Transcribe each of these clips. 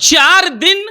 4 दिन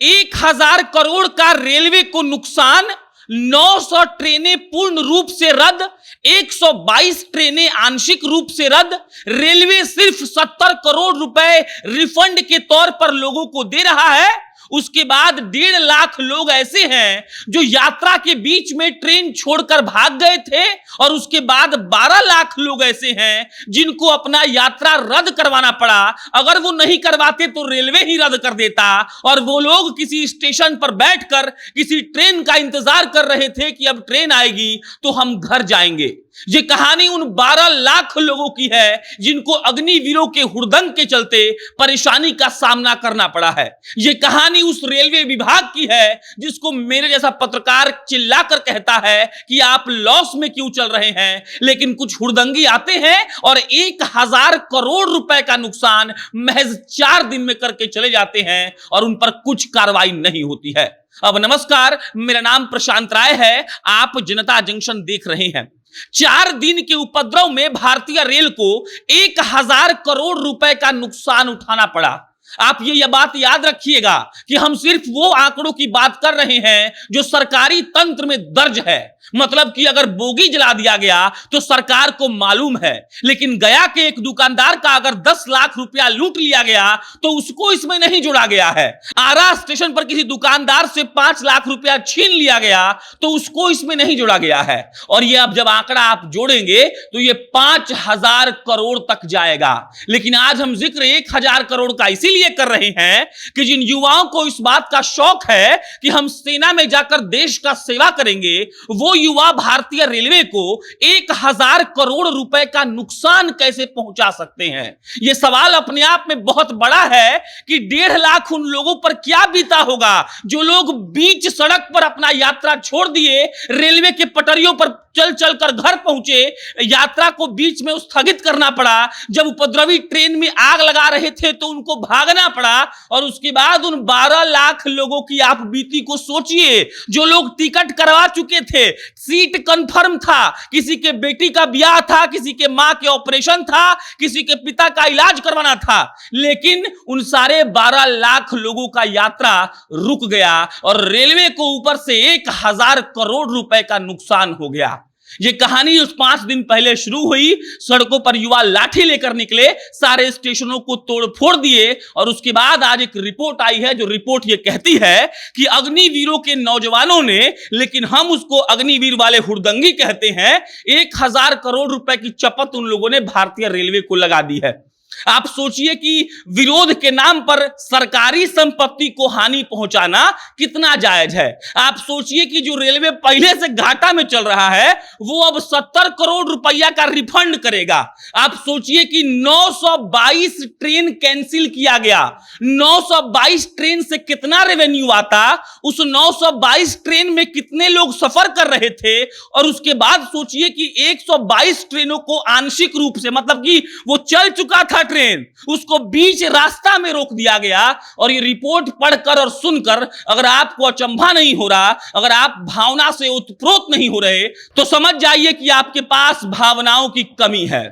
1000 करोड़ का रेलवे को नुकसान, 900 ट्रेनें पूर्ण रूप से रद्द, 122 ट्रेनें आंशिक रूप से रद्द। रेलवे सिर्फ 70 करोड़ रुपए रिफंड के तौर पर लोगों को दे रहा है। उसके बाद 1.5 लाख लोग ऐसे हैं जो यात्रा के बीच में ट्रेन छोड़कर भाग गए थे, और उसके बाद 12 लाख लोग ऐसे हैं जिनको अपना यात्रा रद्द करवाना पड़ा। अगर वो नहीं करवाते तो रेलवे ही रद्द कर देता, और वो लोग किसी स्टेशन पर बैठकर किसी ट्रेन का इंतजार कर रहे थे कि अब ट्रेन आएगी तो हम घर जाएंगे। ये कहानी उन 12 लाख लोगों की है जिनको अग्निवीरों के हुड़दंग के चलते परेशानी का सामना करना पड़ा है। ये कहानी उस रेलवे विभाग की है जिसको मेरे जैसा पत्रकार चिल्लाकर कहता है कि आप लॉस में क्यों चल रहे हैं, लेकिन कुछ हुड़दंगी आते हैं और 1000 करोड़ रुपए का नुकसान महज 4 दिन में करके चले जाते हैं और उन पर कुछ कार्रवाई नहीं होती है। अब नमस्कार, मेरा नाम प्रशांत राय है, आप जनता जंक्शन देख रहे हैं। 4 दिन के उपद्रव में भारतीय रेल को 1000 करोड़ रुपए का नुकसान उठाना पड़ा। आप ये बात याद रखिएगा कि हम सिर्फ वो आंकड़ों की बात कर रहे हैं जो सरकारी तंत्र में दर्ज है। मतलब कि अगर बोगी जला दिया गया तो सरकार को मालूम है, लेकिन गया के एक दुकानदार का अगर 10 लाख रुपया लूट लिया गया तो उसको इसमें नहीं जोड़ा गया है। आरा स्टेशन पर किसी दुकानदार से 5 लाख रुपया छीन लिया गया तो उसको इसमें नहीं जोड़ा गया है। और ये अब जब आंकड़ा आप जोड़ेंगे तो ये 5000 करोड़ तक जाएगा। लेकिन आज हम जिक्र 1000 करोड़ का इसीलिए कर रहे हैं कि जिन युवाओं को इस बात का शौक है कि हम सेना में जाकर देश का सेवा करेंगे, वो युवा भारतीय रेलवे को 1000 करोड़ रुपए का नुकसान कैसे पहुंचा सकते हैं। यह सवाल अपने आप में बहुत बड़ा है कि 1.5 लाख उन लोगों पर क्या बीता होगा जो लोग बीच सड़क पर अपना यात्रा छोड़ दिए, रेलवे के पटरियों पर चल चल कर घर पहुंचे, यात्रा को बीच में स्थगित करना पड़ा। जब उपद्रवी ट्रेन में आग लगा रहे थे तो उनको भागना पड़ा। और उसके बाद उन 12 लाख लोगों की आप बीती को सोचिए जो लोग टिकट करवा चुके थे, सीट कंफर्म था, किसी के बेटी का ब्याह था, किसी के मां के ऑपरेशन था, किसी के पिता का इलाज करवाना था, लेकिन उन सारे 12 लाख लोगों का यात्रा रुक गया और रेलवे को ऊपर से 1000 करोड़ रुपए का नुकसान हो गया। ये कहानी उस 5 दिन पहले शुरू हुई। सड़कों पर युवा लाठी लेकर निकले, सारे स्टेशनों को तोड़फोड़ दिए, और उसके बाद आज एक रिपोर्ट आई है जो रिपोर्ट ये कहती है कि अग्निवीरों के नौजवानों ने, लेकिन हम उसको अग्निवीर वाले हुड़दंगी कहते हैं, 1000 करोड़ रुपए की चपत उन लोगों ने भारतीय रेलवे को लगा दी है। आप सोचिए कि विरोध के नाम पर सरकारी संपत्ति को हानि पहुंचाना कितना जायज है। आप सोचिए कि जो रेलवे पहले से घाटा में चल रहा है वो अब 70 करोड़ रुपया का रिफंड करेगा। आप सोचिए कि 922 ट्रेन कैंसिल किया गया। 922 ट्रेन से कितना रेवेन्यू आता, उस 922 ट्रेन में कितने लोग सफर कर रहे थे, और उसके बाद सोचिए कि 122 ट्रेनों को आंशिक रूप से, मतलब कि वो चल चुका था ट्रेन, उसको बीच रास्ता में रोक दिया गया। और ये रिपोर्ट पढ़कर और सुनकर अगर आपको अचंभा नहीं हो रहा, अगर आप भावना से उत्प्रोत नहीं हो रहे, तो समझ जाइए कि आपके पास भावनाओं की कमी है।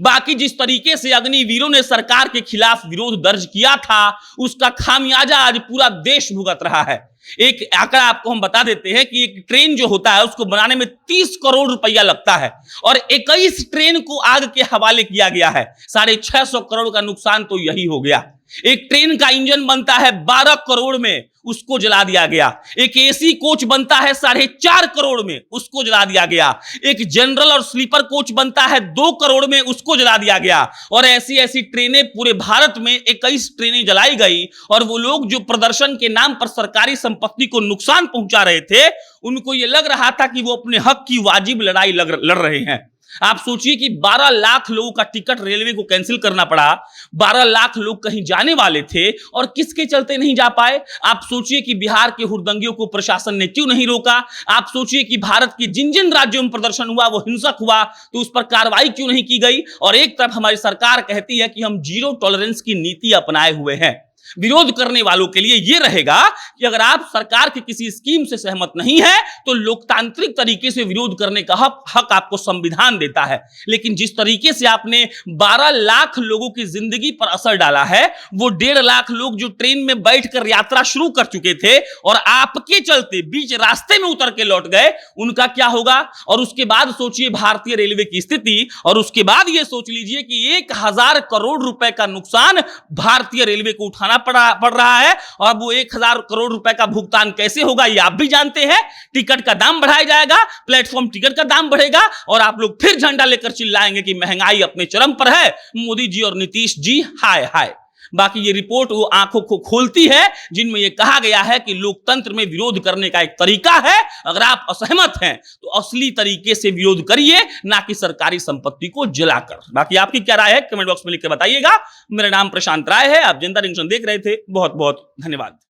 बाकी जिस तरीके से अग्निवीरों ने सरकार के खिलाफ विरोध दर्ज किया था, उसका खामियाजा आज पूरा देश भुगत रहा है। एक आंकड़ा आपको हम बता देते हैं कि एक ट्रेन जो होता है उसको बनाने में 30 करोड़ रुपया लगता है, और 21 ट्रेन को आग के हवाले किया गया है। 650 करोड़ का नुकसान तो यही हो गया। एक ट्रेन का इंजन बनता है 12 करोड़ में, उसको जला दिया गया। एक एसी कोच बनता है 4.5 करोड़ में, उसको जला दिया गया। एक जनरल और स्लीपर कोच बनता है 2 करोड़ में, उसको जला दिया गया। और ऐसी ऐसी ट्रेनें पूरे भारत में 21 ट्रेनें जलाई गई। और वो लोग जो प्रदर्शन के नाम पर सरकारी संपत्ति को नुकसान पहुंचा रहे थे, उनको ये लग रहा था कि वो अपने हक की वाजिब लड़ाई लड़ रहे हैं। आप सोचिए कि 12 लाख लोगों का टिकट रेलवे को कैंसिल करना पड़ा। 12 लाख लोग कहीं जाने वाले थे और किसके चलते नहीं जा पाए। आप सोचिए कि बिहार के हुड़दंगियों को प्रशासन ने क्यों नहीं रोका। आप सोचिए कि भारत के जिन जिन राज्यों में प्रदर्शन हुआ वो हिंसक हुआ तो उस पर कार्रवाई क्यों नहीं की गई। और एक तरफ हमारी सरकार कहती है कि हम जीरो टॉलरेंस की नीति अपनाए हुए हैं। विरोध करने वालों के लिए यह रहेगा कि अगर आप सरकार की किसी स्कीम से सहमत नहीं है तो लोकतांत्रिक तरीके से विरोध करने का हक आपको संविधान देता है। लेकिन जिस तरीके से आपने 12 लाख लोगों की जिंदगी पर असर डाला है, वो 1.5 लाख लोग जो ट्रेन में बैठकर यात्रा शुरू कर चुके थे और आपके चलते बीच रास्ते में उतर के लौट गए, उनका क्या होगा? और उसके बाद सोचिए भारतीय रेलवे की स्थिति, और उसके बाद यह सोच लीजिए कि 1000 करोड़ रुपए का नुकसान भारतीय रेलवे को उठाना पड़ रहा है। और वो 1000 करोड़ रुपए का भुगतान कैसे होगा ये आप भी जानते हैं। टिकट का दाम बढ़ाया जाएगा, प्लेटफॉर्म टिकट का दाम बढ़ेगा और आप लोग फिर झंडा लेकर चिल्लाएंगे कि महंगाई अपने चरम पर है, मोदी जी और नीतीश जी हाय हाय। बाकी ये रिपोर्ट वो आंखों को खोलती है जिनमें यह कहा गया है कि लोकतंत्र में विरोध करने का एक तरीका है। अगर आप असहमत हैं तो असली तरीके से विरोध करिए, ना कि सरकारी संपत्ति को जलाकर। बाकी आपकी क्या राय है कमेंट बॉक्स में लिखकर बताइएगा। मेरा नाम प्रशांत राय है, आप जनता जंक्शन देख रहे थे। बहुत बहुत धन्यवाद।